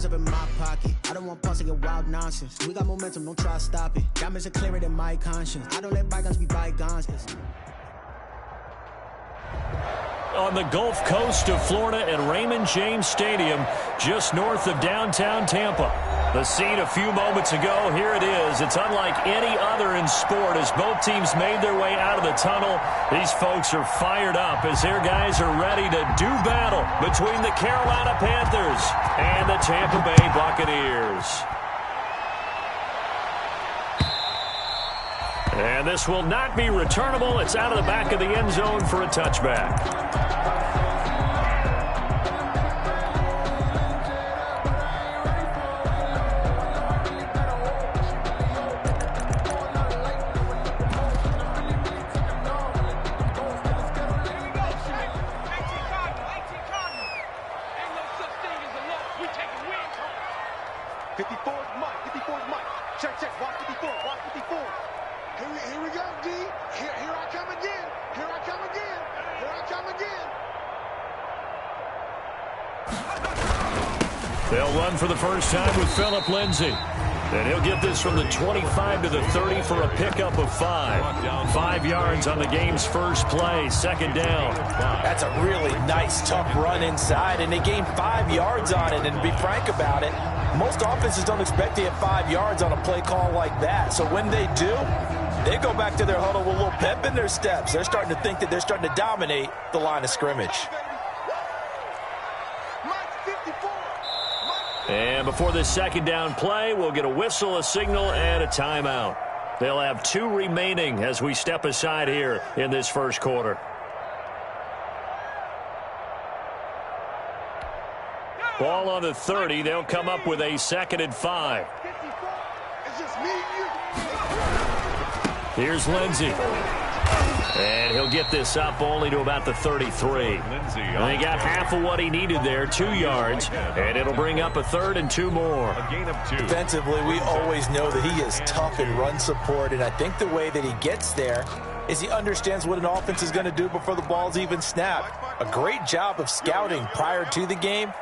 up in my pocket. I don't want pulse to get wild nonsense. We got momentum, don't try to stop it. Diamonds are clearer than my conscience. I don't let bygones be bygones. On the Gulf Coast of Florida at Raymond James Stadium, just north of downtown Tampa. The scene a few moments ago, here it is. It's unlike any other in sport as both teams made their way out of the tunnel. These folks are fired up as their guys are ready to do battle between the Carolina Panthers and the Tampa Bay Buccaneers. And this will not be returnable. It's out of the back of the end zone for a touchback. They'll run for the first time with Phillip Lindsay. And he'll get this from the 25 to the 30 for a pickup of 5. 5 yards on the game's first play, second down. That's a really nice, tough run inside, and they gained 5 yards on it. And to be frank about it, most offenses don't expect to get 5 yards on a play call like that. So when they do, they go back to their huddle with a little pep in their steps. They're starting to think that they're starting to dominate the line of scrimmage. And before this second down play, we'll get a whistle, a signal, and a timeout. They'll have 2 remaining as we step aside here in this first quarter. Ball on the 30. They'll come up with a 2nd and 5. Here's Lindsay. And he'll get this up only to about the 33. And he got half of what he needed there, 2 yards. And it'll bring up a 3rd and 2 more. A gain of 2. Defensively, we always know that he is tough in run support. And I think the way that he gets there is he understands what an offense is going to do before the ball's even snapped. A great job of scouting prior to the game,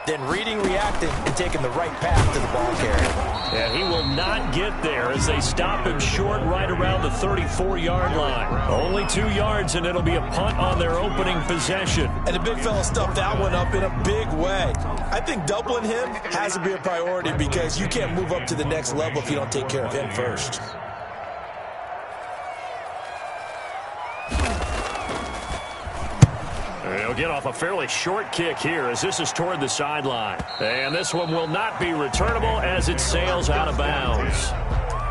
then reading, reacting, and taking the right path to the ball carrier. And he will not get there as they stop him short right around the 34-yard line. Only 2 yards, and it'll be a punt on their opening possession. And the big fella stuffed that one up in a big way. I think doubling him has to be a priority because you can't move up to the next level if you don't take care of him first. He'll get off a fairly short kick here as this is toward the sideline. And this one will not be returnable as it sails out of bounds.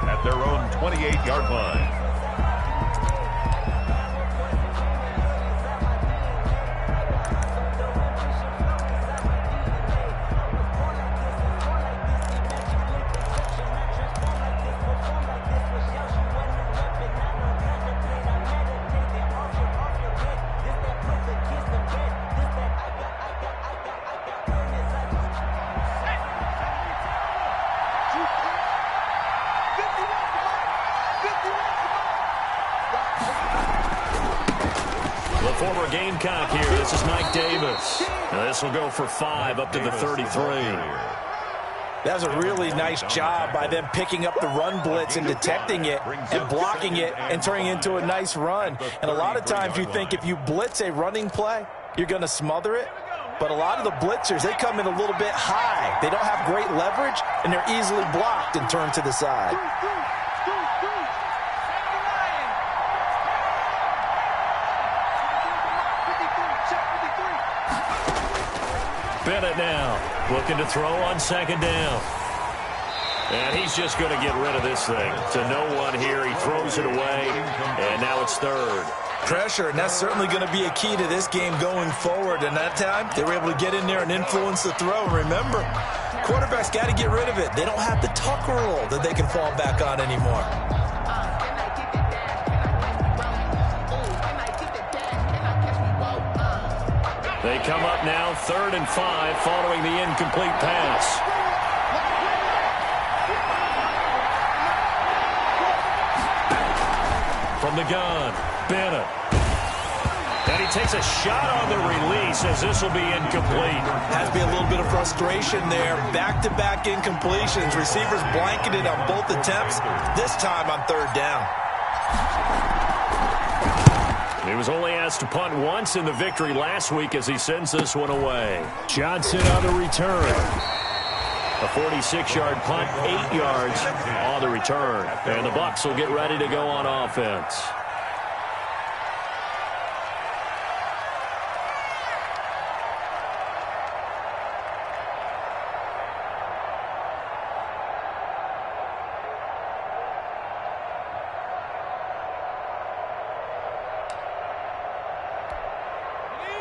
At their own 28-yard line. Former Gamecock here. This is Mike Davis. And this will go for 5 up to the 33. That was a really nice job by them picking up the run blitz and detecting it and blocking it and turning it into a nice run. And a lot of times you think if you blitz a running play, you're going to smother it. But a lot of the blitzers, they come in a little bit high. They don't have great leverage, and they're easily blocked and turned to the side. Bennett now looking to throw on second down. And he's just going to get rid of this thing. To no one here. He throws it away, and now it's 3rd. Pressure, and that's certainly going to be a key to this game going forward. And that time, they were able to get in there and influence the throw. And remember, quarterbacks got to get rid of it. They don't have the tuck rule that they can fall back on anymore. They come up now 3rd and 5 following the incomplete pass. From the gun, Bennett. And he takes a shot on the release as this will be incomplete. Has to be a little bit of frustration there. Back-to-back incompletions. Receivers blanketed on both attempts, this time on third down. He was only asked to punt once in the victory last week as he sends this one away. Johnson on the return. A 46-yard punt, 8 yards on the return. And the Bucs will get ready to go on offense.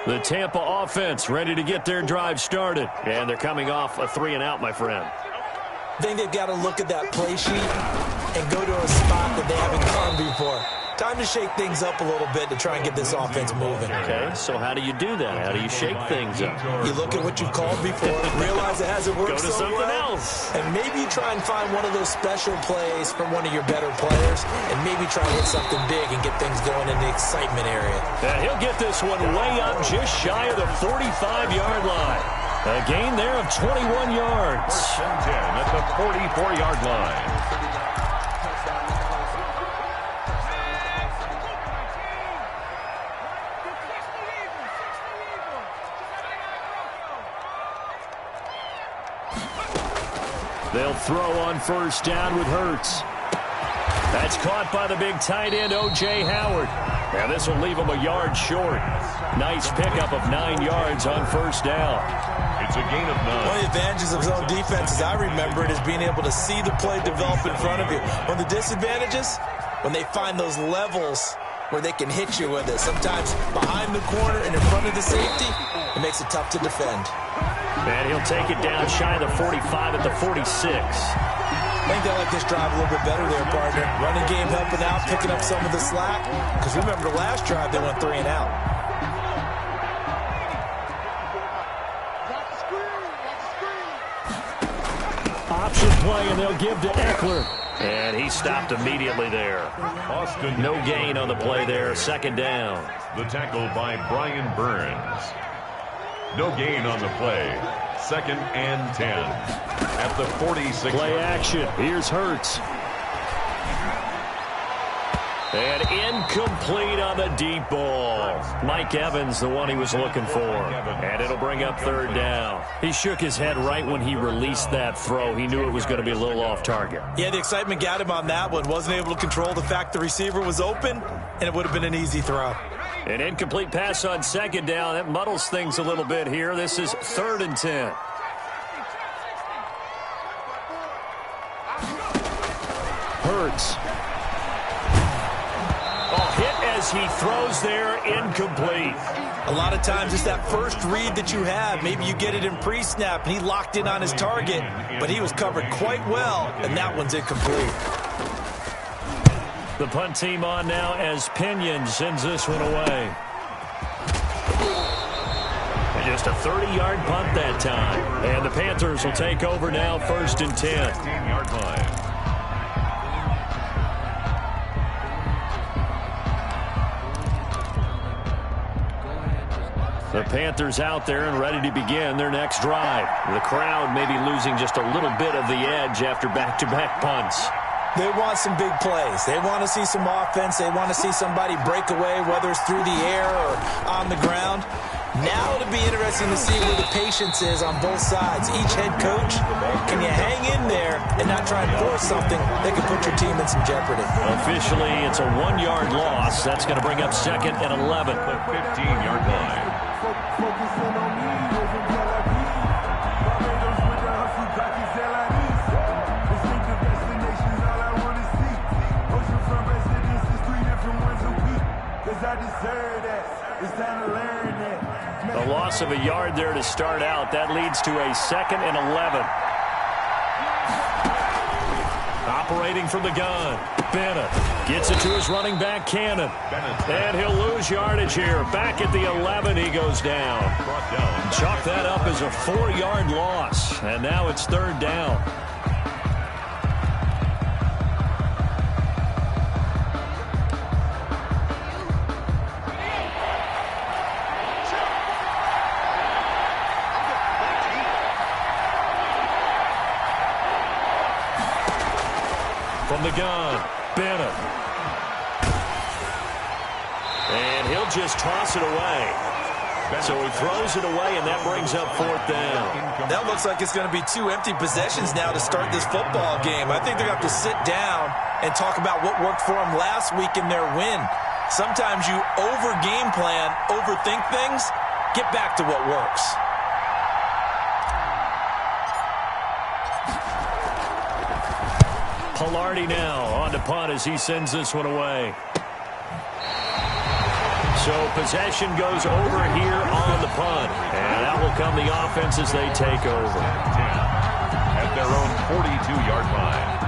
The Tampa offense ready to get their drive started. And they're coming off a 3-and-out, my friend. I think they've got to look at that play sheet and go to a spot that they haven't gone before. Time to shake things up a little bit to try and get this offense moving. Okay, so how do you do that? How do you shake things up? You look at what you've called before, realize it hasn't worked so so something well, else. and maybe you try and find one of those special plays from one of your better players, and maybe try and hit something big and get things going in the excitement area. And he'll get this one way up just shy of the 45-yard line. A gain there of 21 yards. 10 at the 44-yard line. They'll throw on first down with Hurts. That's caught by the big tight end, O.J. Howard. And this will leave him a yard short. Nice pickup of 9 yards on first down. It's a gain of 9. One of the advantages of zone defense, as I remember it, is being able to see the play develop in front of you. One of the disadvantages, when they find those levels where they can hit you with it. Sometimes behind the corner and in front of the safety, it makes it tough to defend. And he'll take it down shy of the 45 at the 46. I think they like this drive a little bit better there, partner. Running game helping out, picking up some of the slack. Because remember, the last drive, they went 3-and-out. Option play, and they'll give to Eckler. And he stopped immediately there. Austin. No gain on the play there. Second down. The tackle by Brian Burns. No gain on the play. 2nd and 10 at the 46. Play action. Here's Hurts. And incomplete on the deep ball. Mike Evans, the one he was looking for. And it'll bring up third down. He shook his head right when he released that throw. He knew it was going to be a little off target. Yeah, the excitement got him on that one. Wasn't able to control the fact the receiver was open, and it would have been an easy throw. An incomplete pass on second down. That muddles things a little bit here. This is 3rd and 10. Hurts. Hit as he throws there, incomplete. A lot of times it's that first read that you have. Maybe you get it in pre-snap, and he locked in on his target, but he was covered quite well, and that one's incomplete. The punt team on now as Pinion sends this one away. And just a 30-yard punt that time. And the Panthers will take over now, 1st and 10. 15-yard line. The Panthers out there and ready to begin their next drive. The crowd may be losing just a little bit of the edge after back-to-back punts. They want some big plays. They want to see some offense. They want to see somebody break away, whether it's through the air or on the ground. Now it'll be interesting to see where the patience is on both sides. Each head coach, can you hang in there and not try and force something that could put your team in some jeopardy? Officially, it's a 1-yard loss. That's going to bring up 2nd and 11. The 15-yard line. A loss of a yard there to start out. That leads to a 2nd and 11. Operating from the gun. Bennett gets it to his running back, Cannon. And he'll lose yardage here. Back at the 11, he goes down. Chalk that up as a 4-yard loss. And now it's 3rd down. From the gun, Bennett. And he'll just toss it away. So he throws it away, and that brings up 4th down. That looks like it's going to be 2 empty possessions now to start this football game. I think they're going to have to sit down and talk about what worked for them last week in their win. Sometimes you over-game plan, overthink things. Get back to what works. Pilardi now on to punt as he sends this one away. So possession goes over here on the punt. And that will come the offense as they take over. 10 at their own 42-yard line.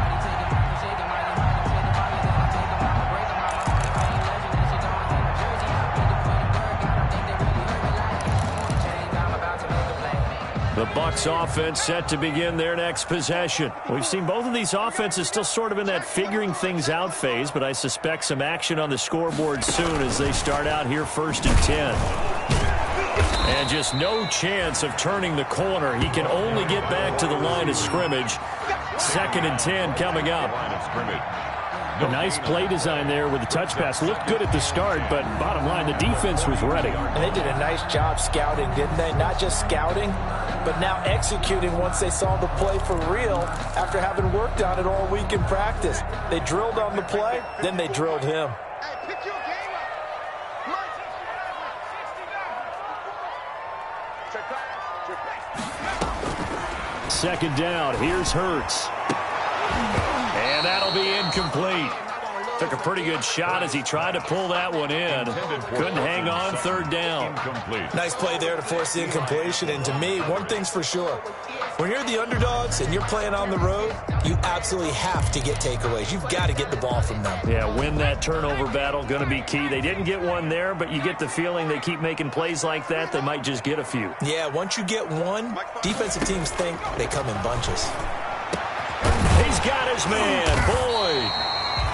The Bucs offense set to begin their next possession. We've seen both of these offenses still sort of in that figuring things out phase, but I suspect some action on the scoreboard soon as they start out here 1st and 10. And just no chance of turning the corner. He can only get back to the line of scrimmage. 2nd and 10 coming up. A nice play design there with the touch pass. Looked good at the start, but bottom line, the defense was ready. And they did a nice job scouting, didn't they? Not just scouting, but now executing once they saw the play for real after having worked on it all week in practice. They drilled on the play, then they drilled him. Second down. Here's Hurts. And that'll be incomplete. Took a pretty good shot as he tried to pull that one in. Couldn't hang on. 3rd down. Nice play there to force the incompletion. And to me, one thing's for sure. When you're the underdogs and you're playing on the road, you absolutely have to get takeaways. You've got to get the ball from them. Yeah, win that turnover battle. Going to be key. They didn't get one there, but you get the feeling they keep making plays like that. They might just get a few. Yeah, once you get one, defensive teams think they come in bunches. He's got his man, Boyd.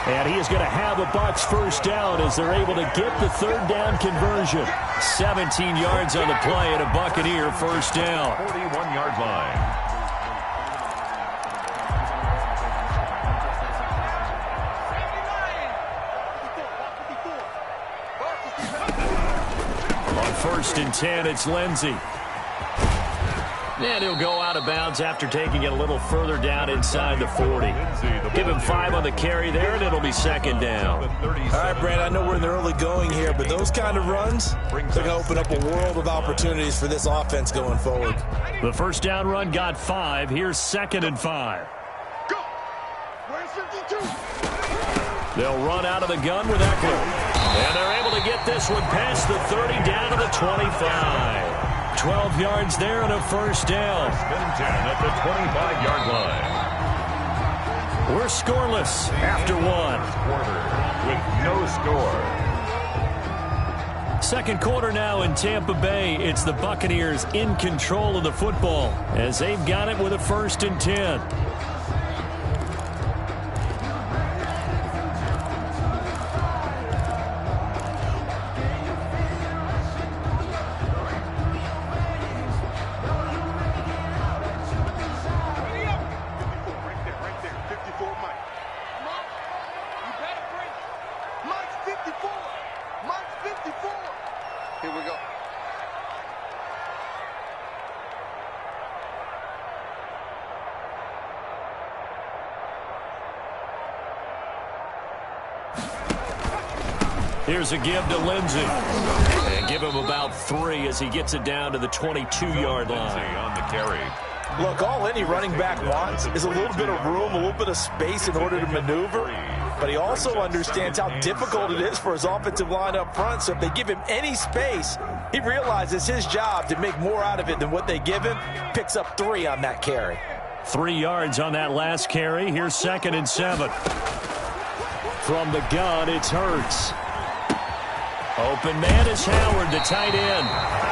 And he is going to have a Bucs 1st down as they're able to get the 3rd down conversion. 17 yards on the play and a Buccaneer 1st down. 41-yard line. On 1st and 10, it's Lindsey. And he'll go out of bounds after taking it a little further down inside the 40. Give him 5 on the carry there, and it'll be 2nd down. All right, Brand, I know we're in the early going here, but those kind of runs, they're going to open up a world of opportunities for this offense going forward. The 1st down run got 5. Here's 2nd and 5. Go. Where's 52? They'll run out of the gun with Eckler. And they're able to get this one past the 30 down to the 25. 12 yards there and a 1st down. 10 at the 25-yard line. We're scoreless after 1. Quarter with no score. Second quarter now in Tampa Bay. It's the Buccaneers in control of the football as they've got it with a 1st and 10. Here's a give to Lindsey. And give him about 3 as he gets it down to the 22-yard line. On the carry. Look, all any running back wants is a little bit of room, a little bit of space in order to maneuver. But he also understands how difficult it is for his offensive line up front. So if they give him any space, he realizes his job to make more out of it than what they give him. Picks up 3 on that carry. 3 yards on that last carry. Here's 2nd and 7. From the gun, it's Hurts. Open man is Howard, the tight end.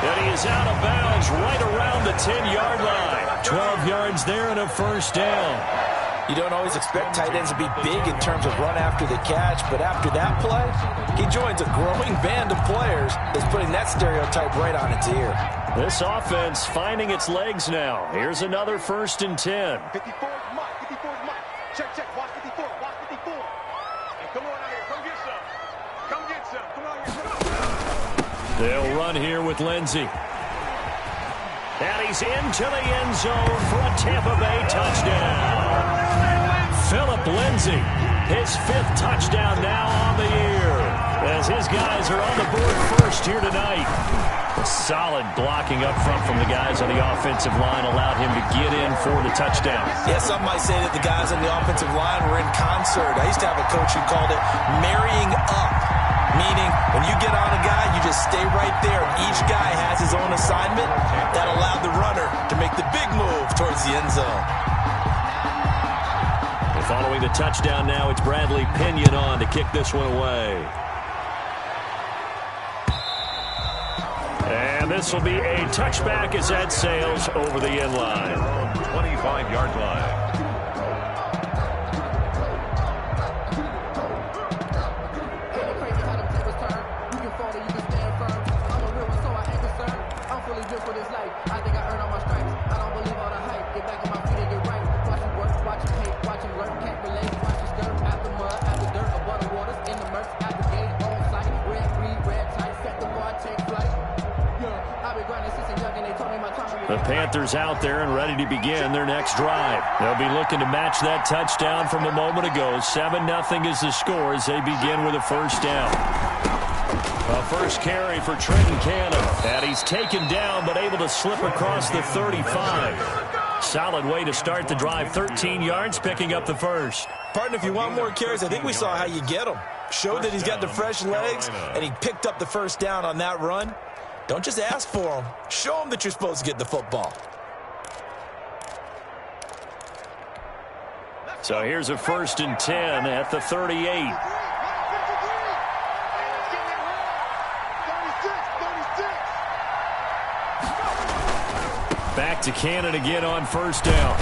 And he is out of bounds right around the 10-yard line. 12 yards there and a 1st down. You don't always expect tight ends to be big in terms of run after the catch, but after that play, he joins a growing band of players that's putting that stereotype right on its ear. This offense finding its legs now. Here's another 1st and 10. 54 is Mike. 54 is Mike. Check, check. Watch 54. Watch 54. They'll run here with Lindsey. And he's into the end zone for a Tampa Bay touchdown. Phillip Lindsay, his 5th touchdown now on the year, as his guys are on the board first here tonight. A solid blocking up front from the guys on the offensive line allowed him to get in for the touchdown. Yeah, some might say that the guys on the offensive line were in concert. I used to have a coach who called it marrying up, meaning when you get on a guy, you just stay right there. Each guy has his own assignment that allowed the runner to make the big move towards the end zone. And following the touchdown now, it's Bradley Pinion on to kick this one away. And this will be a touchback as that sails over the end line. 25-yard line. The Panthers out there and ready to begin their next drive. They'll be looking to match that touchdown from a moment ago. 7-0 is the score as they begin with a first down. A first carry for Trenton Cannon. And he's taken down but able to slip across the 35. Solid way to start the drive. 13 yards, picking up the first. Partner, if you want more carries, I think we saw how you get them. Showed that he's got the fresh legs, and he picked up the first down on that run. Don't just ask for them. Show them that you're supposed to get the football. So here's a 1st and 10 at the 38. Back to Cannon again on first down.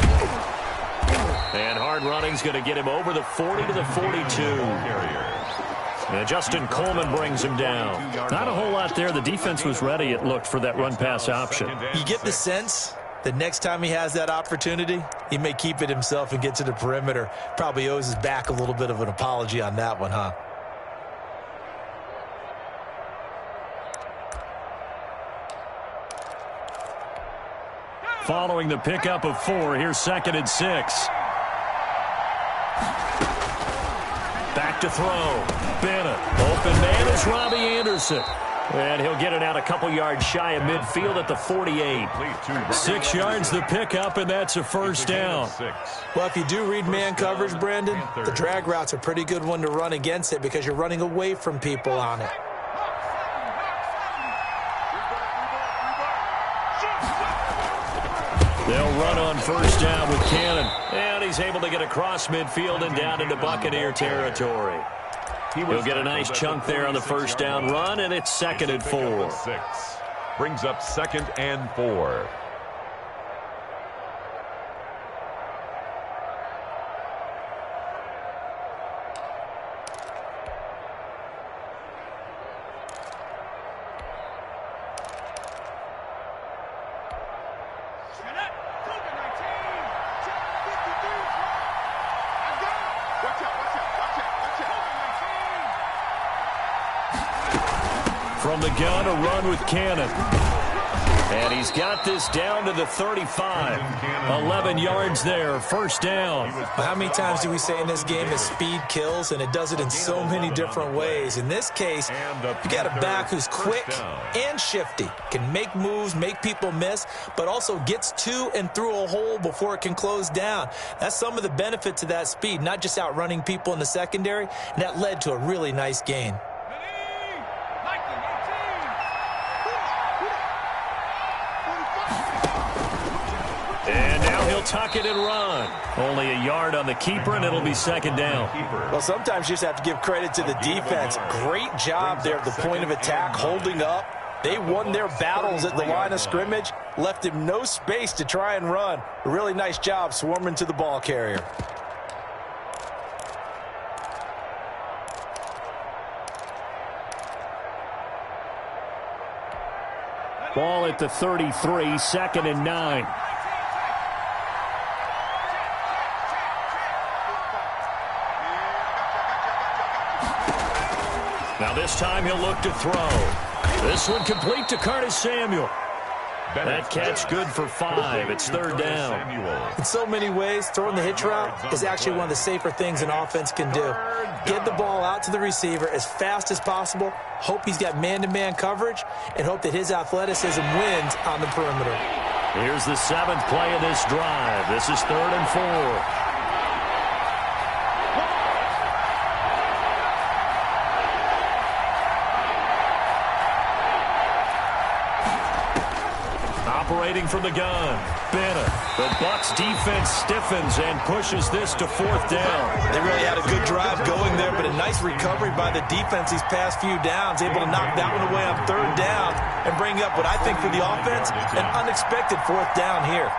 And hard running's going to get him over the 40 to the 42. And Justin Coleman brings him down. Not a whole lot there. The defense was ready, it looked, for that run-pass option. You get the sense that next time he has that opportunity, he may keep it himself and get to the perimeter. Probably owes his back a little bit of an apology on that one, huh? Following the pickup of 4, here's 2nd and 6. Back to throw. Bennett. Open man is Robbie Anderson. And he'll get it out a couple yards shy of midfield at the 48. 6 yards the pickup, and that's a first down. Well, if you do read man coverage, Brandon, the drag route's a pretty good one to run against it because you're running away from people on it. They'll run on first down with Cannon. And he's able to get across midfield and down into Buccaneer territory. He'll get a nice chunk there on the first down run, and it's 2nd and 4. Brings up 2nd and 4. From the gun, a run with Cannon. And he's got this down to the 35. 11 yards there, first down. How many times do we say in this game that speed kills, and it does it in so many different ways? In this case, you got a back who's quick and shifty, can make moves, make people miss, but also gets to and through a hole before it can close down. That's some of the benefit to that speed, not just outrunning people in the secondary, and that led to a really nice gain. And now he'll tuck it and run. Only a yard on the keeper, and it'll be 2nd down. Well, sometimes you just have to give credit to the defense. Great job there at the point of attack, holding up. They won their battles at the line of scrimmage, left him no space to try and run. A really nice job swarming to the ball carrier. Ball at the 33, 2nd and 9. Now this time he'll look to throw. This one complete to Curtis Samuel. That catch good for 5. It's third down. In so many ways, throwing the hitch route is actually one of the safer things an offense can do. Get the ball out to the receiver as fast as possible, hope he's got man-to-man coverage, and hope that his athleticism wins on the perimeter. Here's the 7th play of this drive. This is 3rd and 4. Operating from the gun, Bennett. The Bucs defense stiffens and pushes this to 4th down. They really had a good drive going there, but a nice recovery by the defense these past few downs, able to knock that one away on 3rd down and bring up what I think for the offense, an unexpected 4th down here.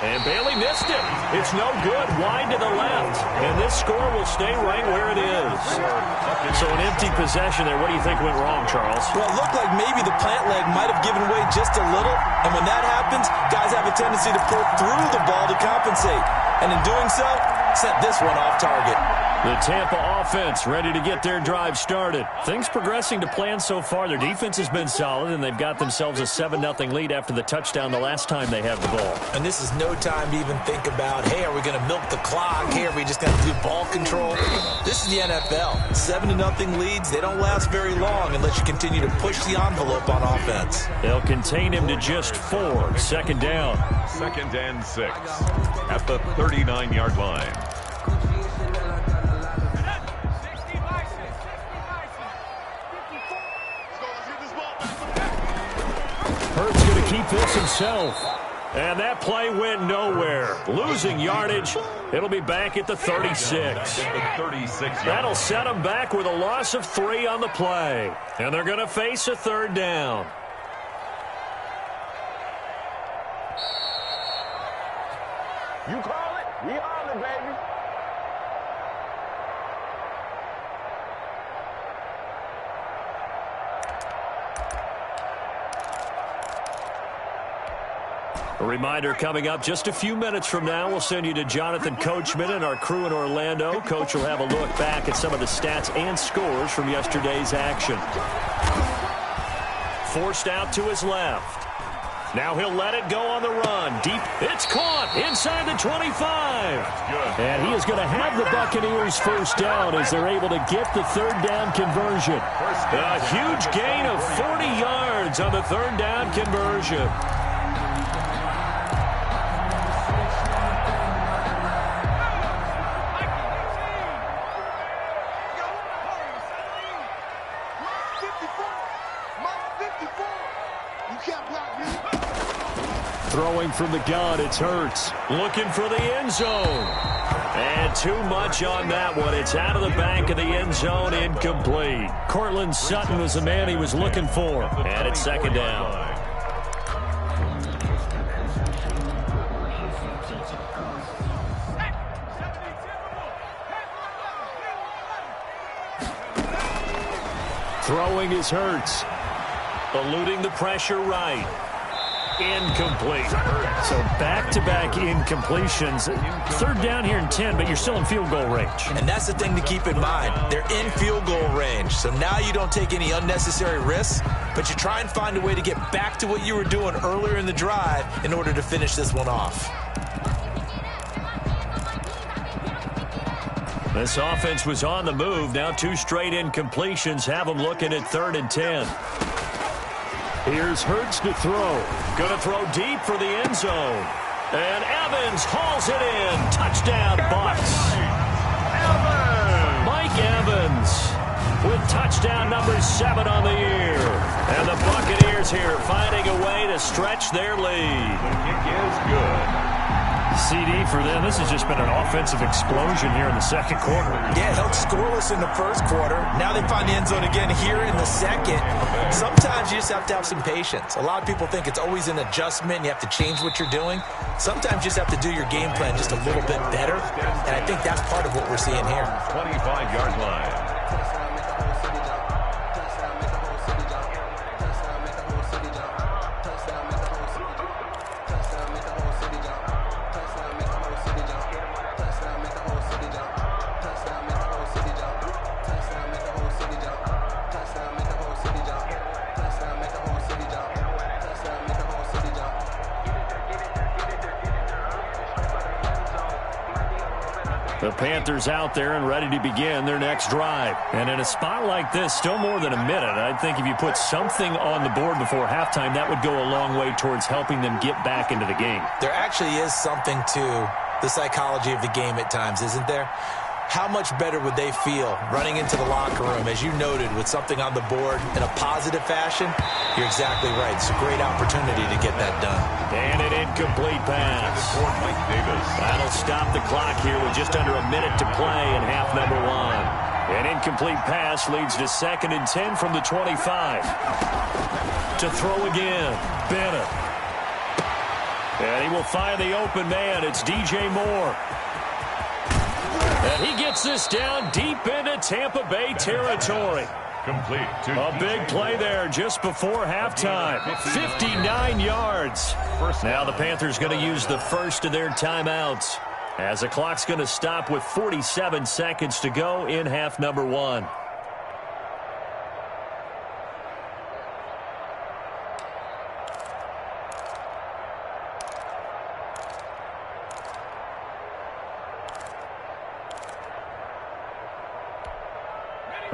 And Bailey missed it. It's no good, wide to the left. And this score will stay right where it is. So an empty possession there. What do you think went wrong, Charles? Well, it looked like maybe the plant leg might have given way just a little. And when that happens, guys have a tendency to pull through the ball to compensate. And in doing so, sent this one off target. The Tampa offense ready to get their drive started. Things progressing to plan so far. Their defense has been solid, and they've got themselves a 7-0 lead after the touchdown the last time they had the ball. And this is no time to even think about, hey, are we going to milk the clock? Hey, are we just going to do ball control? This is the NFL. 7-0 leads, they don't last very long unless you continue to push the envelope on offense. They'll contain him to just 4. 2nd down. 2nd and 6 at the 39-yard line. Hurts going to keep this himself. And that play went nowhere. Losing yardage. It'll be back at the 36. That'll set them back with a loss of 3 on the play. And they're going to face a 3rd down. You call it, we holler, baby. A reminder coming up just a few minutes from now, we'll send you to Jonathan Coachman and our crew in Orlando. Coach will have a look back at some of the stats and scores from yesterday's action. Forced out to his left. Now he'll let it go on the run. Deep. It's caught inside the 25. And he is going to have the Buccaneers first down as they're able to get the 3rd down conversion. A huge gain of 40 yards on the 3rd down conversion. Throwing from the gun, it's Hurts. Looking for the end zone. And too much on that one. It's out of the back of the end zone, incomplete. Cortland Sutton was the man he was looking for. And it's 2nd down. Throwing is Hurts. Eluding the pressure right. Incomplete. So back-to-back incompletions. 3rd down here in 10, but you're still in field goal range. And that's the thing to keep in mind. They're in field goal range. So now you don't take any unnecessary risks, but you try and find a way to get back to what you were doing earlier in the drive in order to finish this one off. This offense was on the move. Now 2 straight incompletions have them looking at 3rd and 10. Here's Hurts to throw. Going to throw deep for the end zone. And Evans hauls it in. Touchdown, Bucs. Mike Evans with touchdown number 7 on the year. And the Buccaneers here finding a way to stretch their lead. The kick is good. CD for them. This has just been an offensive explosion here in the 2nd quarter. Yeah, held scoreless in the 1st quarter. Now they find the end zone again here in the 2nd. Sometimes you just have to have some patience. A lot of people think it's always an adjustment. You have to change what you're doing. Sometimes you just have to do your game plan just a little bit better. And I think that's part of what we're seeing here. 25-yard line. The Panthers out there and ready to begin their next drive. And in a spot like this, still more than a minute, I think if you put something on the board before halftime, that would go a long way towards helping them get back into the game. There actually is something to the psychology of the game at times, isn't there? How much better would they feel running into the locker room, as you noted, with something on the board in a positive fashion? You're exactly right. It's a great opportunity to get that done. And an incomplete pass. That'll stop the clock here with just under a minute to play in half number one. An incomplete pass leads to 2nd and 10 from the 25. To throw again, Bennett. And he will find the open man. It's DJ Moore. And he gets this down deep into Tampa Bay territory. Complete. A big play there just before halftime. 59 yards. Now the Panthers going to use the first of their timeouts, as the clock's going to stop with 47 seconds to go in half number one.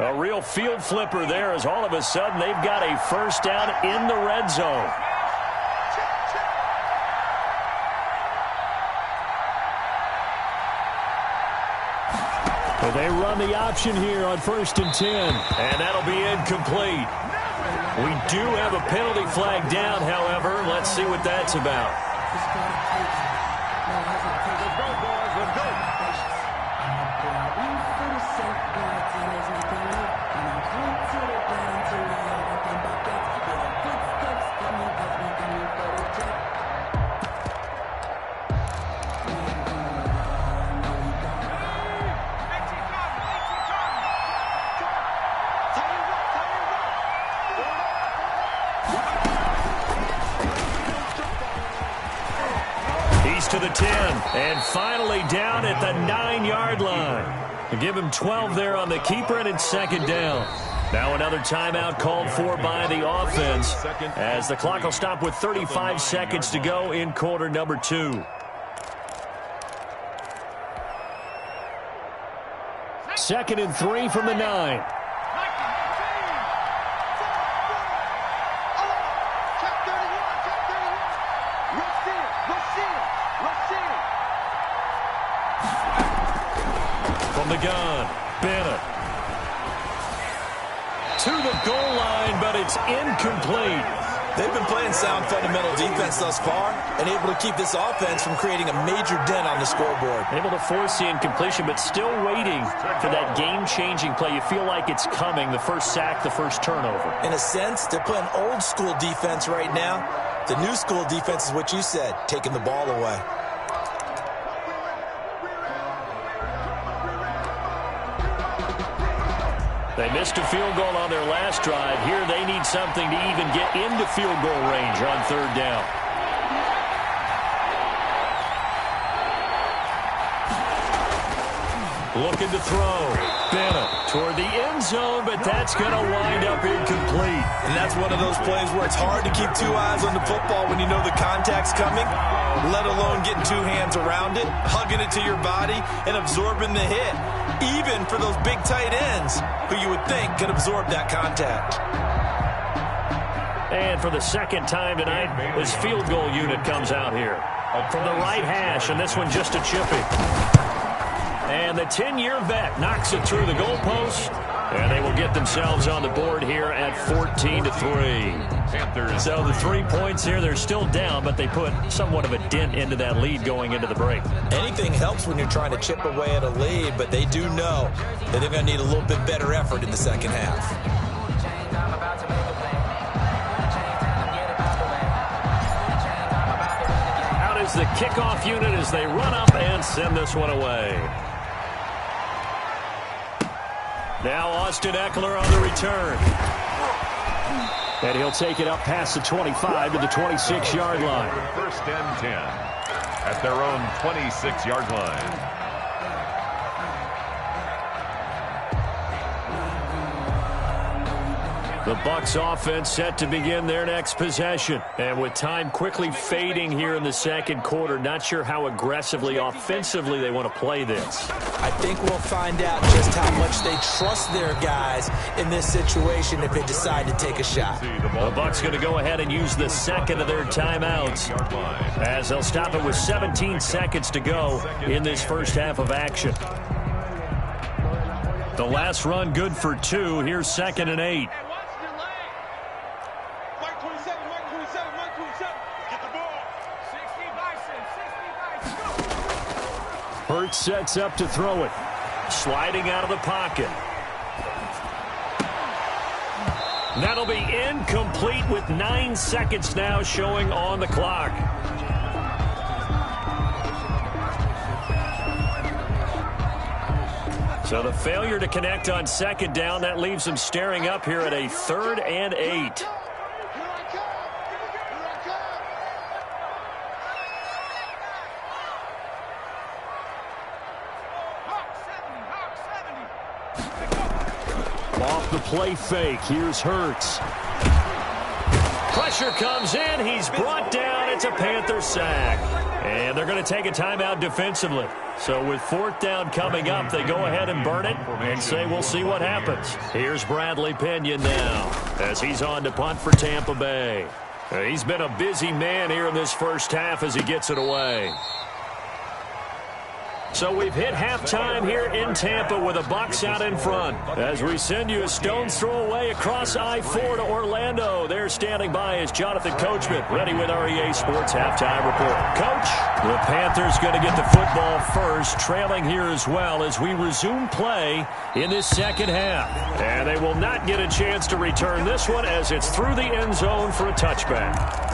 A real field flipper there, as all of a sudden they've got a first down in the red zone. Well, they run the option here on 1st and 10. And that'll be incomplete. We do have a penalty flag down, however. Let's see what that's about. To the 10, and finally down at the 9-yard line. To give him 12 there on the keeper, and it's 2nd down. Now another timeout called for by the offense, as the clock will stop with 35 seconds to go in quarter number 2. Second and 3 from the 9. From the gun, Bennett. To the goal line, but it's incomplete. They've been playing sound fundamental defense thus far and able to keep this offense from creating a major dent on the scoreboard. Able to force the incompletion, but still waiting for that game-changing play. You feel like it's coming, the first sack, the first turnover. In a sense, they're playing old-school defense right now. The new-school defense is what you said, taking the ball away. They missed a field goal on their last drive. Here they need something to even get into field goal range on 3rd down. Looking to throw. Bennett toward the end zone, but that's going to wind up incomplete. And that's one of those plays where it's hard to keep 2 eyes on the football when you know the contact's coming, let alone getting 2 hands around it, hugging it to your body, and absorbing the hit, even for those big tight ends who you would think could absorb that contact. And for the 2nd time tonight, this field goal unit comes out here. From the right hash, and this one just a chipping. And the 10-year vet knocks it through the goalpost, and they will get themselves on the board here at 14-3. So the 3 points here, they're still down, but they put somewhat of a dent into that lead going into the break. Anything helps when you're trying to chip away at a lead, but they do know that they're going to need a little bit better effort in the second half. Out is the kickoff unit as they run up and send this one away. Now Austin Eckler on the return. And he'll take it up past the 25 to the 26-yard line. 1st and 10 at their own 26-yard line. The Bucs offense set to begin their next possession. And with time quickly fading here in the second quarter, not sure how aggressively, offensively they want to play this. I think we'll find out just how much they trust their guys in this situation if they decide to take a shot. The Bucs going to go ahead and use the second of their timeouts as they'll stop it with 17 seconds to go in this first half of action. The last run good for 2. Here's 2nd and 8. Hurts sets up to throw it. Sliding out of the pocket. That'll be incomplete with 9 seconds now showing on the clock. So the failure to connect on 2nd down, that leaves them staring up here at a 3rd and 8. Off the play fake, here's Hurts. Pressure comes in, he's brought down, it's a Panther sack. And they're going to take a timeout defensively. So with 4th down coming up, they go ahead and burn it and say we'll see what happens. Here's Bradley Pinion now as he's on to punt for Tampa Bay. He's been a busy man here in this first half as he gets it away. So we've hit halftime here in Tampa with the Bucs out in front. As we send you a stone's throw away across I-4 to Orlando. There standing by is Jonathan Coachman, ready with our EA Sports Halftime Report. Coach, the Panthers going to get the football first, trailing here as well as we resume play in this second half. And they will not get a chance to return this one as it's through the end zone for a touchback.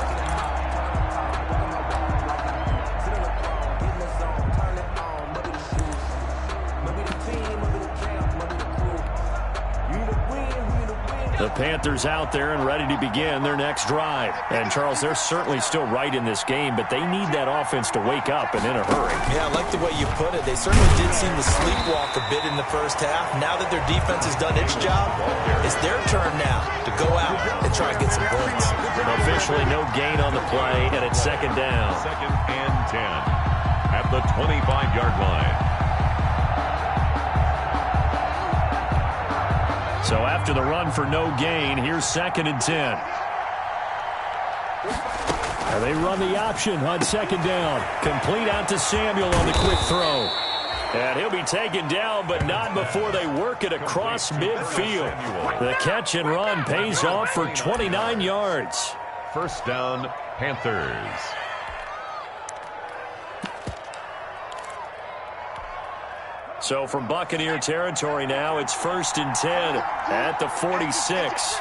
The Panthers out there and ready to begin their next drive. And, Charles, they're certainly still right in this game, but they need that offense to wake up and in a hurry. Yeah, I like the way you put it. They certainly did seem to sleepwalk a bit in the first half. Now that their defense has done its job, it's their turn now to go out and try and get some points. Officially no gain on the play, and it's 2nd down. 2nd and 10 at the 25-yard line. So after the run for no gain, here's 2nd and 10. And they run the option on 2nd down. Complete out to Samuel on the quick throw. And he'll be taken down, but not before they work it across midfield. The catch and run pays off for 29 yards. 1st down, Panthers. So from Buccaneer territory now, it's 1st and 10 at the 46.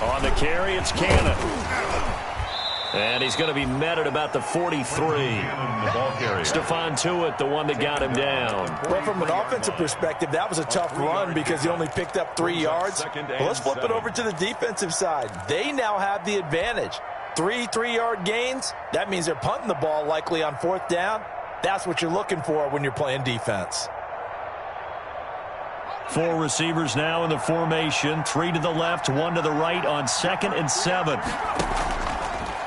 On the carry, it's Cannon. And he's going to be met at about the 43. Stephon Tuitt, the one that got him down. Well, from an offensive perspective, that was a tough run because he only picked up 3 yards. Well, let's flip it over to the defensive side. They now have the advantage. 3 3-yard gains, that means they're punting the ball likely on 4th down. That's what you're looking for when you're playing defense. 4 receivers now in the formation. 3 to the left, 1 to the right on 2nd and 7.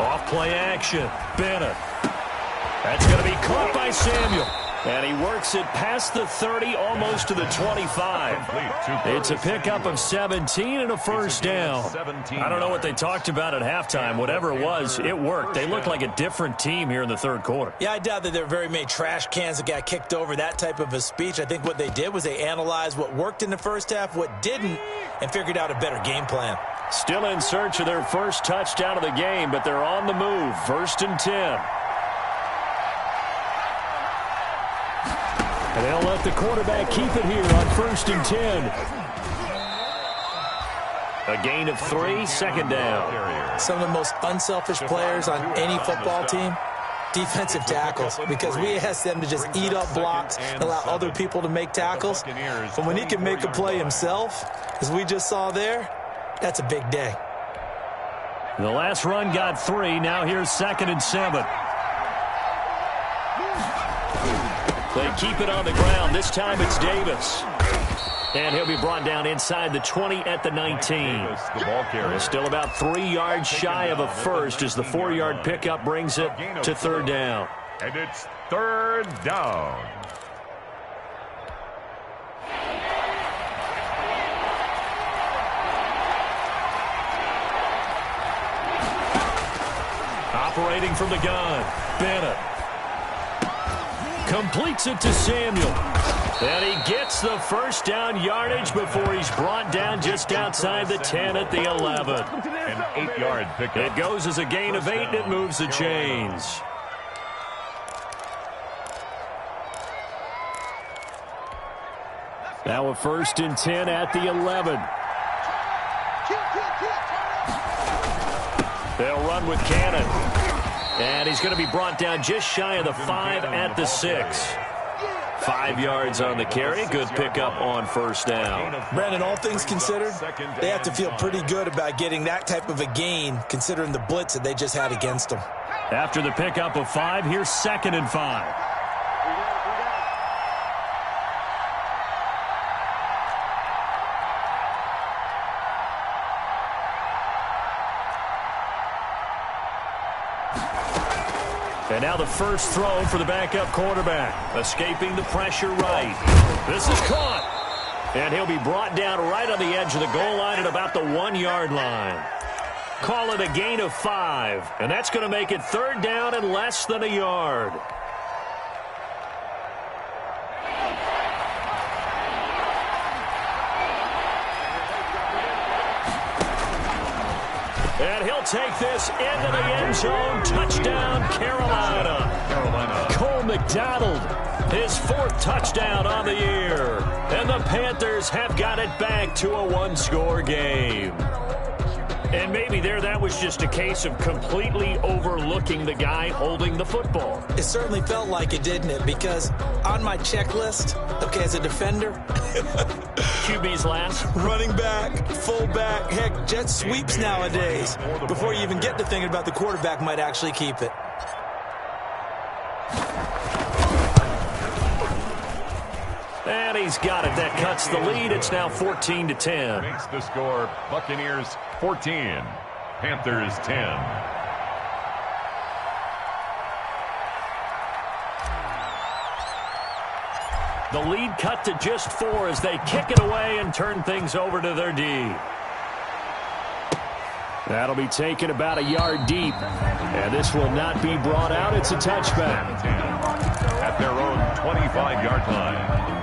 Off play action. Bennett. That's going to be caught by Samuel. And he works it past the 30, almost to the 25. It's a pickup of 17 and a 1st down. I don't know what they talked about at halftime. Whatever it was, it worked. They looked like a different team here in the 3rd quarter. Yeah, I doubt that there were very many trash cans that got kicked over, that type of a speech. I think what they did was they analyzed what worked in the first half, what didn't, and figured out a better game plan. Still in search of their first touchdown of the game, but they're on the move. 1st and 10. And they'll let the quarterback keep it here on 1st and 10. A gain of 3, 2nd down. Some of the most unselfish players on any football team, defensive tackles, because we ask them to just eat up blocks and allow other people to make tackles. But when he can make a play himself, as we just saw there, that's a big day. The last run got 3. Now here's 2nd and 7. They keep it on the ground. This time it's Davis. And he'll be brought down inside the 20 at the 19. The ball carrier. Still about 3 yards shy of a first as the 4-yard pickup brings it to third down. And it's third down. Operating from the gun, Bennett. Completes it to Samuel. And he gets the first down yardage before he's brought down just outside the 10 at the 11. An 8-yard pickup. It goes as a gain of 8, and it moves the chains. Now a 1st and 10 at the 11. They'll run with Cannon. And he's going to be brought down just shy of the 5 at the 6. 5 yards on the carry. Good pickup on first down. Brandon, all things considered, they have to feel pretty good about getting that type of a gain, considering the blitz that they just had against them. After the pickup of 5, here's 2nd and 5. And now the first throw for the backup quarterback. Escaping the pressure right. This is caught. And he'll be brought down right on the edge of the goal line at about the 1-yard line. Call it a gain of 5. And that's going to make it third down and less than a yard. And he'll take this into the end zone. Touchdown, Carolina. Cole McDonald, his 4th touchdown on the year. And the Panthers have got it back to a 1-score game. And maybe that was just a case of completely overlooking the guy holding the football. It certainly felt like it, didn't it? Because on my checklist, okay, as a defender, QB's last. Running back, fullback, heck, jet sweeps nowadays. Before you even get to thinking about the quarterback might actually keep it. And he's got it. That cuts the lead. It's now 14-10. Makes the score Buccaneers 14, Panthers 10. The lead cut to just 4 as they kick it away and turn things over to their D. That'll be taken about a yard deep. And this will not be brought out. It's a touchback. At their own 25-yard line.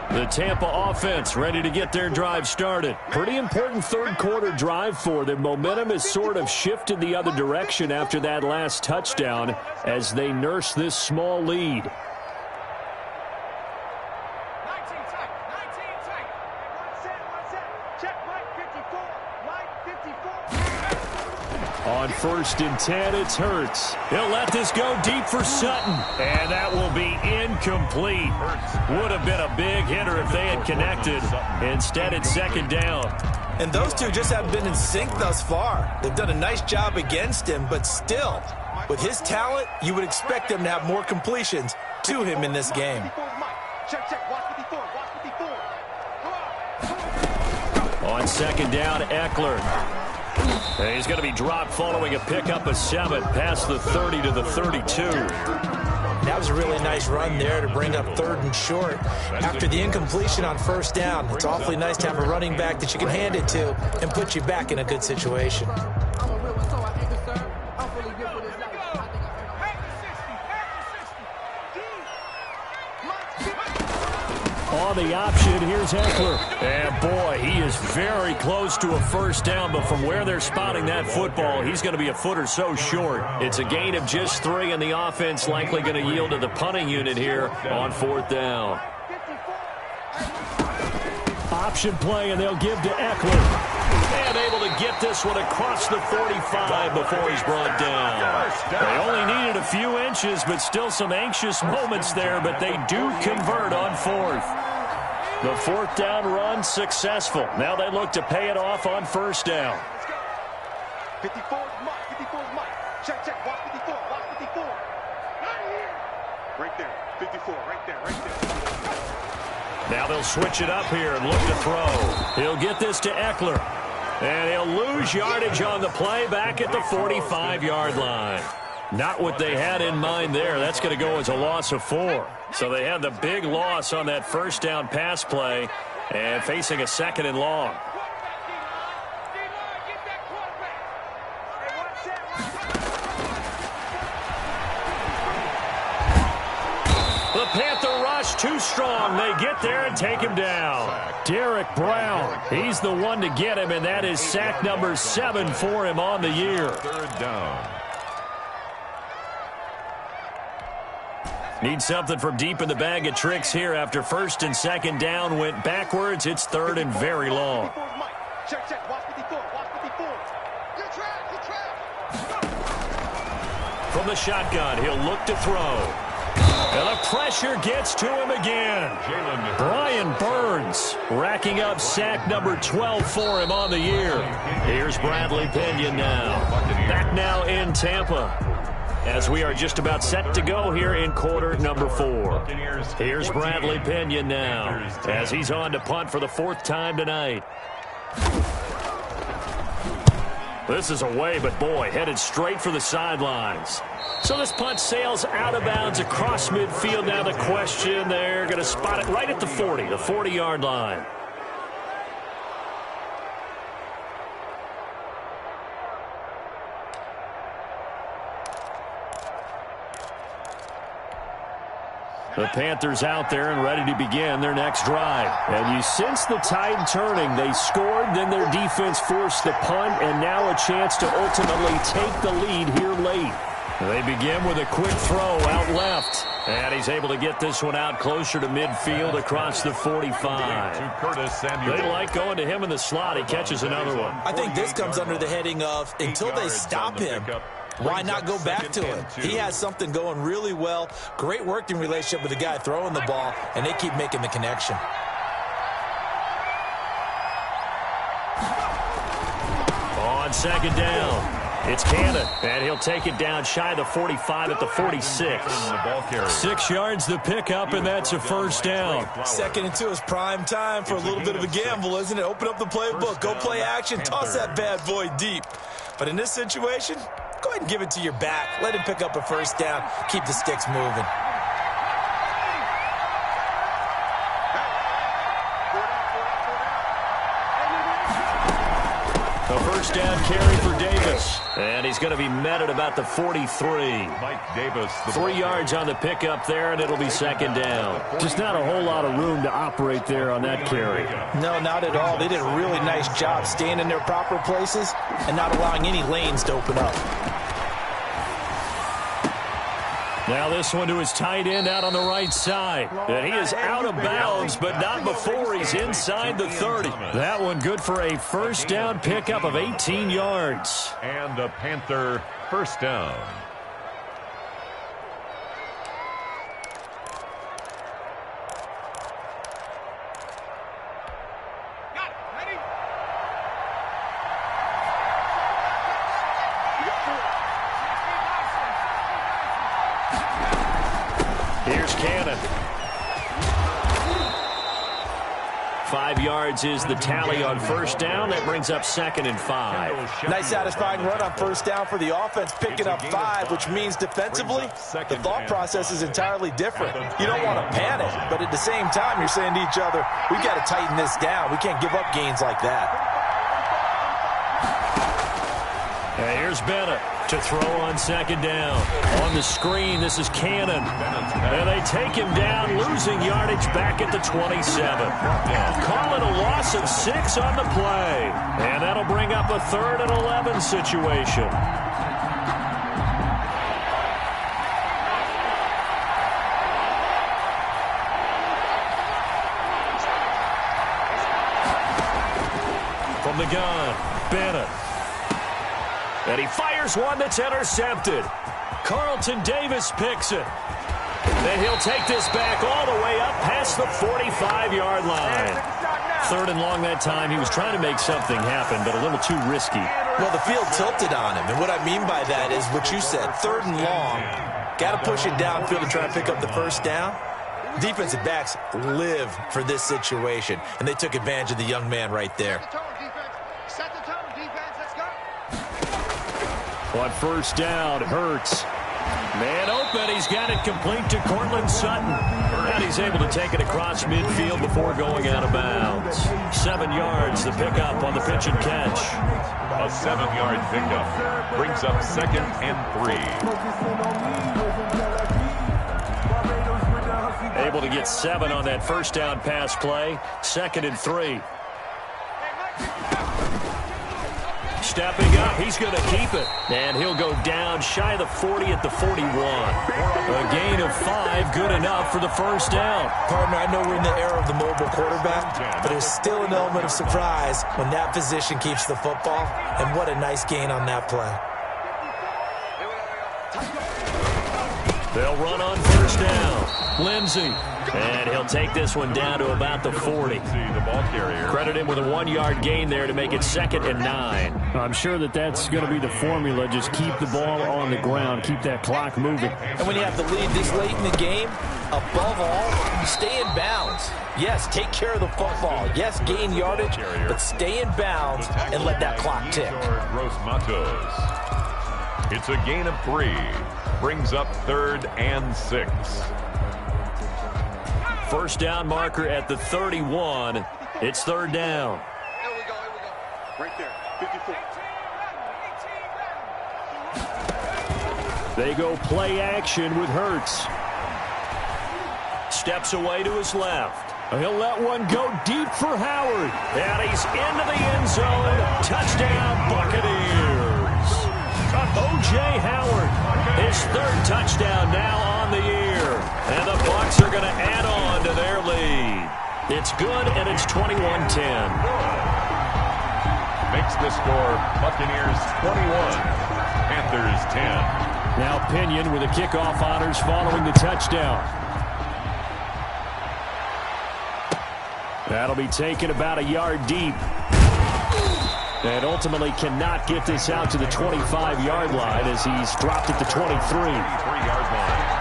The Tampa offense ready to get their drive started. Pretty important third-quarter drive for them. Momentum has sort of shifted the other direction after that last touchdown as they nurse this small lead. On 1st and 10, it's Hurts. He'll let this go deep for Sutton. And that will be incomplete. Would have been a big hitter if they had connected. Instead, it's 2nd down. And those two just haven't been in sync thus far. They've done a nice job against him, but still, with his talent, you would expect them to have more completions to him in this game. On 2nd down, Eckler. And he's going to be dropped following a pickup of 7 past the 30 to the 32. That was a really nice run there to bring up 3rd and short. After the incompletion on 1st down, it's awfully nice to have a running back that you can hand it to and put you back in a good situation. On the option, here's Eckler. And boy, he is very close to a 1st down, but from where they're spotting that football, he's going to be a foot or so short. It's a gain of just 3, and the offense likely going to yield to the punting unit here on 4th down. Option play, and they'll give to Eckler. And able to get this one across the 45 before he's brought down. They only needed a few inches, but still some anxious moments there, but they do convert on 4th. The 4th down run successful. Now they look to pay it off on 1st down. 54. Check, check. Watch 54. Watch 54. Right there. 54. Right there. Right there. Now they'll switch it up here and look to throw. He'll get this to Eckler. And he'll lose yardage on the play back at the 45-yard line. Not what they had in mind there. That's going to go as a loss of 4. So they had the big loss on that first down pass play and facing a 2nd and long. The Panther rush too strong. They get there and take him down. Derek Brown, he's the one to get him, and that is sack number 7 for him on the year. 3rd down. Need something from deep in the bag of tricks here after 1st and 2nd down went backwards. It's 3rd and very long. Check, check. Watch 54. Watch 54. You're trapped. You're trapped. From the shotgun, he'll look to throw. And the pressure gets to him again. Brian Burns racking up sack number 12 for him on the year. Here's Bradley Pinion now. Back now in Tampa, as we are just about set to go here in quarter number 4. Here's Bradley Pinion now, as he's on to punt for the 4th time tonight. This is away, but boy, headed straight for the sidelines. So this punt sails out of bounds across midfield. Now the question, they're going to spot it right at the 40, the 40-yard line. The Panthers out there and ready to begin their next drive. And you sense the tide turning. They scored, then their defense forced the punt, and now a chance to ultimately take the lead here late. They begin with a quick throw out left. And he's able to get this one out closer to midfield across the 45. They like going to him in the slot. He catches another one. I think this comes under the heading of until they stop him, why not go back to him? He has something going really well. Great working relationship with the guy throwing the ball, and they keep making the connection. On 2nd down, it's Cannon, and he'll take it down shy of the 45 at the 46. 6 yards the pickup, and that's a 1st down. 2nd and 2 is prime time for a little bit of a gamble, isn't it? Open up the playbook, go play action, toss that bad boy deep. But in this situation, go ahead and give it to your back. Let him pick up a 1st down. Keep the sticks moving. The 1st down carry for Davis. And he's going to be met at about the 43. Mike Davis. 3 yards on the pickup there, and it'll be 2nd down. Just not a whole lot of room to operate there on that carry. No, not at all. They did a really nice job staying in their proper places and not allowing any lanes to open up. Now this one to his tight end out on the right side. And he is out of bounds, but not before he's inside the 30. That one good for a 1st down pickup of 18 yards. And a Panther 1st down. Here's Cannon. 5 yards is the tally on 1st down. That brings up 2nd and 5. Nice satisfying run on 1st down for the offense, picking up 5, which means defensively, the thought process is entirely different. You don't want to panic, but at the same time, you're saying to each other, we've got to tighten this down. We can't give up gains like that. And here's Bennett to throw on 2nd down. On the screen, this is Cannon. And they take him down, losing yardage back at the 27. Call it a loss of 6 on the play. And that'll bring up a 3rd and 11 situation. From the gun, Bennett. And he fires one that's intercepted. Carlton Davis picks it. Then he'll take this back all the way up past the 45-yard line. 3rd and long that time. He was trying to make something happen, but a little too risky. Well, the field tilted on him, and what I mean by that is what you said, 3rd and long. Got to push it downfield to try and pick up the first down. Defensive backs live for this situation, and they took advantage of the young man right there. Set the tone, defense. Let's go. On 1st down, Hurts. Man open, he's got it complete to Cortland Sutton. And he's able to take it across midfield before going out of bounds. 7 yards, the pickup on the pitch and catch. A 7-yard pickup brings up 2nd and 3. Able to get 7 on that 1st down pass play. 2nd and 3. Stepping up, he's going to keep it. And he'll go down shy of the 40 at the 41. A gain of 5, good enough for the 1st down. Partner, I know we're in the era of the mobile quarterback, but there's still an element of surprise when that position keeps the football. And what a nice gain on that play. They'll run on 1st down. Lindsey. And he'll take this one down to about the 40. The ball carrier. Credit him with a 1-yard gain there to make it 2nd and 9. I'm sure that's going to be the formula. Just keep the ball on the ground. Keep that clock moving. And when you have the lead this late in the game, above all, stay in bounds. Yes, take care of the football. Yes, gain yardage, but stay in bounds and let that clock tick. Gross Matos. It's a gain of 3. Brings up 3rd and 6. 1st down marker at the 31. It's 3rd down. Here we go. Right there, 54. They go play action with Hurts. Steps away to his left. He'll let one go deep for Howard. And he's into the end zone. Touchdown, Buccaneers. O.J. Howard, his 3rd touchdown now on the year. And the Bucs are going to add on to their lead. It's good, and it's 21-10. Makes the score Buccaneers 21, Panthers 10. Now Pinion with the kickoff honors following the touchdown. That'll be taken about a yard deep. And ultimately cannot get this out to the 25-yard line as he's dropped at the 23. 3-yard line.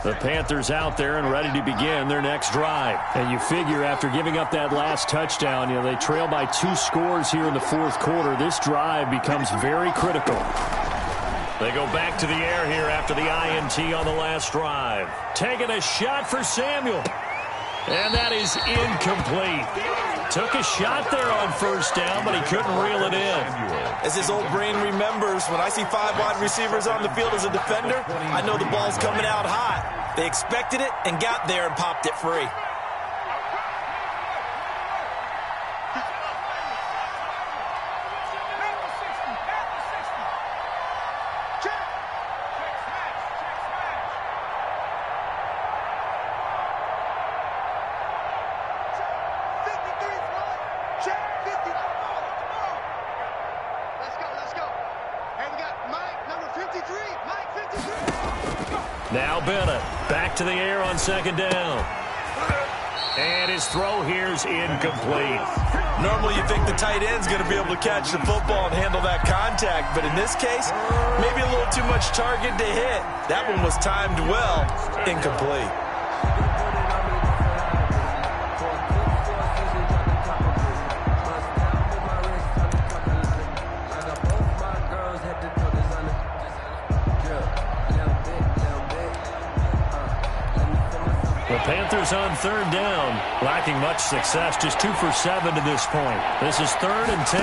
The Panthers out there and ready to begin their next drive. And you figure after giving up that last touchdown, they trail by 2 scores here in the 4th quarter. This drive becomes very critical. They go back to the air here after the INT on the last drive. Taking a shot for Samuel. And that is incomplete. Took a shot there on 1st down, but he couldn't reel it in. As his old brain remembers, when I see 5 wide receivers on the field as a defender, I know the ball's coming out hot. They expected it and got there and popped it free. Now Bennett back to the air on 2nd down. And his throw here's incomplete. Normally you think the tight end's going to be able to catch the football and handle that contact, but in this case, maybe a little too much target to hit. That one was timed well, incomplete. Panthers on 3rd down. Lacking much success, just 2 for 7 to this point. This is 3rd and 10.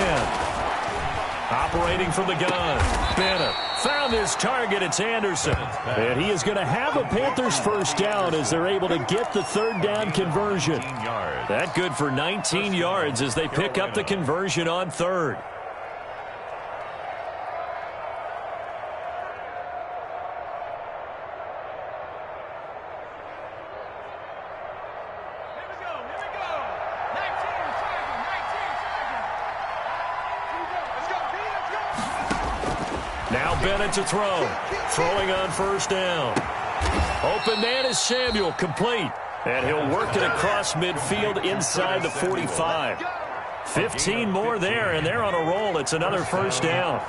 Operating from the gun. Bennett found his target. It's Anderson. And he is going to have a Panthers 1st down as they're able to get the 3rd down conversion. That good for 19 yards as they pick up the conversion on 3rd. Bennett to throw. Throwing on first down. Open man is Samuel, complete. And he'll work it across midfield inside the 45. 15 more there, and they're on a roll. It's another first down.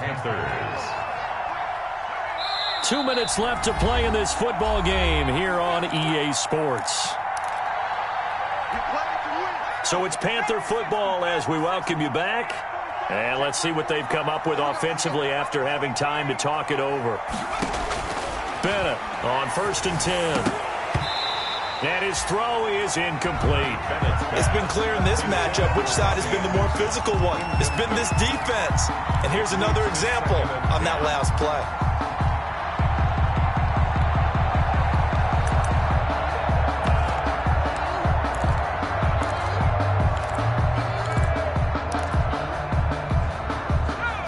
2 minutes left to play in this football game here on EA Sports. So it's Panther football as we welcome you back. And let's see what they've come up with offensively after having time to talk it over. Bennett on 1st and 10. And his throw is incomplete. It's been clear in this matchup which side has been the more physical one. It's been this defense. And here's another example on that last play.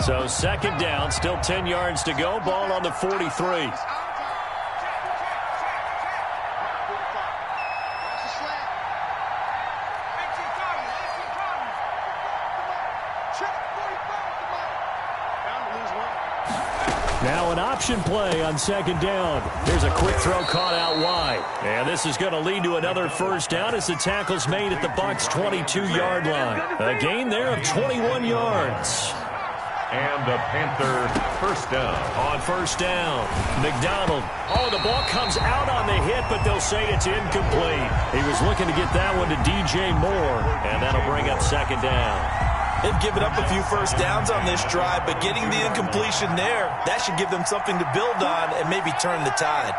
So 2nd down, still 10 yards to go. Ball on the 43. Now an option play on 2nd down. Here's a quick throw caught out wide. And this is going to lead to another first down as the tackle's made at the Bucs' 22-yard line. A gain there of 21 yards. And the Panther first down. On first down, McDonald. Oh, the ball comes out on the hit, but they'll say it's incomplete. He was looking to get that one to DJ Moore, and that'll bring up 2nd down. They've given up a few first downs on this drive, but getting the incompletion there, that should give them something to build on and maybe turn the tide.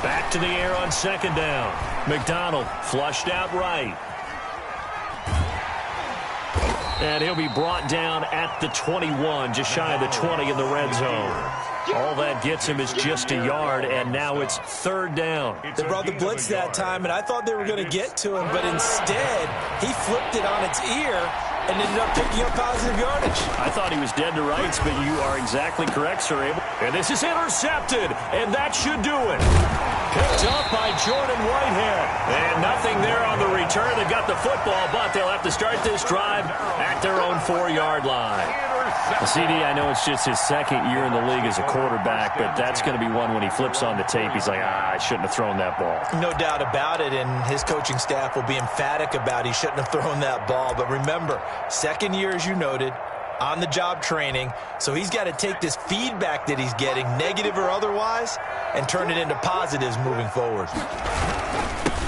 Back to the air on 2nd down. McDonald flushed out right. And he'll be brought down at the 21, just shy of the 20 in the red zone. All that gets him is just a yard, and now it's 3rd down. They brought the blitz that time, and I thought they were going to get to him, but instead, he flipped it on its ear and ended up picking up positive yardage. I thought he was dead to rights, but you are exactly correct, Sir Abel. And this is intercepted, and that should do it. Picked up by Jordan Whitehead. And nothing there on the return. They got the football, but they'll have to start this drive at their own 4-yard line. CD, I know it's just his 2nd year in the league as a quarterback, but that's going to be one when he flips on the tape. He's like, I shouldn't have thrown that ball. No doubt about it, and his coaching staff will be emphatic about he shouldn't have thrown that ball. But remember, 2nd year, as you noted, on-the-job training, so he's got to take this feedback that he's getting, negative or otherwise, and turn it into positives moving forward.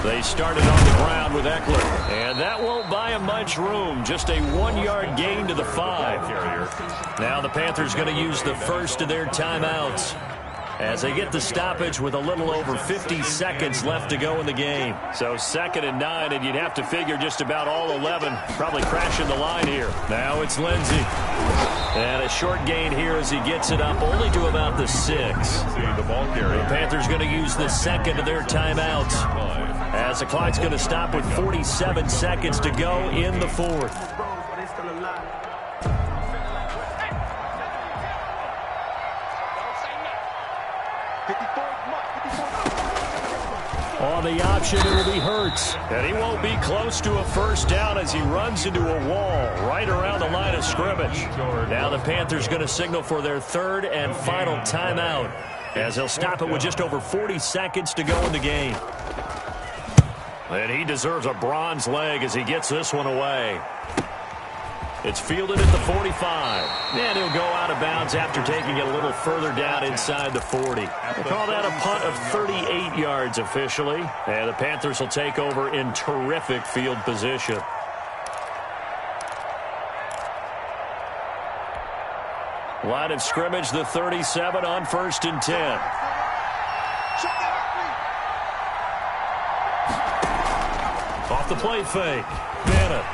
They started on the ground with Eckler, and that won't buy him much room. Just a 1-yard gain to the 5. Now the Panthers going to use the first of their timeouts as they get the stoppage with a little over 50 seconds left to go in the game. So 2nd and 9, and you'd have to figure just about all 11 probably crashing the line here. Now it's Lindsey. And a short gain here as he gets it up only to about the 6. The ball carrier. The Panthers going to use the 2nd of their timeouts as the clock's going to stop with 47 seconds to go in the 4th. On the option, it will be Hurts. And he won't be close to a first down as he runs into a wall right around the line of scrimmage. Now the Panthers going to signal for their 3rd and final timeout as they'll stop it with just over 40 seconds to go in the game. And he deserves a bronze leg as he gets this one away. It's fielded at the 45. And he'll go out of bounds after taking it a little further down inside the 40. We'll call that a punt of 38 yards officially. And the Panthers will take over in terrific field position. Line of scrimmage, the 37 on 1st and 10. Off the play fake. Bennett.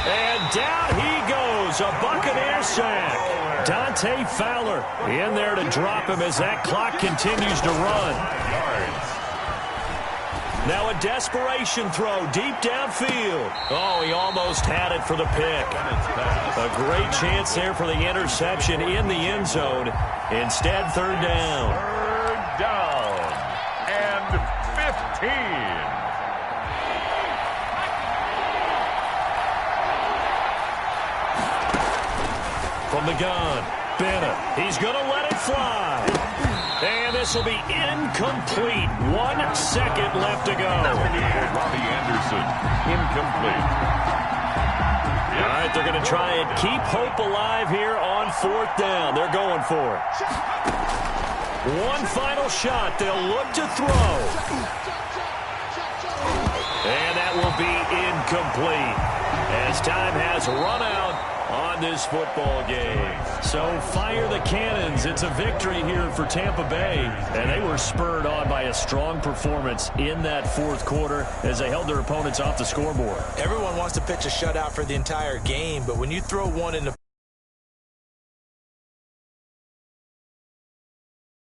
And down he goes. A Buccaneer sack. Dante Fowler in there to drop him as that clock continues to run. Now a desperation throw deep downfield. Oh, he almost had it for the pick. A great chance there for the interception in the end zone. Instead, 3rd down. 3rd down and 15. From the gun, Bennett. He's going to let it fly. And this will be incomplete. 1 second left to go. And Robbie Anderson, incomplete. All right, they're going to try and keep hope alive here on 4th down. They're going for it. One final shot. They'll look to throw. And that will be incomplete as time has run out on this football game. So fire the cannons. It's a victory here for Tampa Bay. And they were spurred on by a strong performance in that 4th quarter as they held their opponents off the scoreboard. Everyone wants to pitch a shutout for the entire game, but when you throw one in the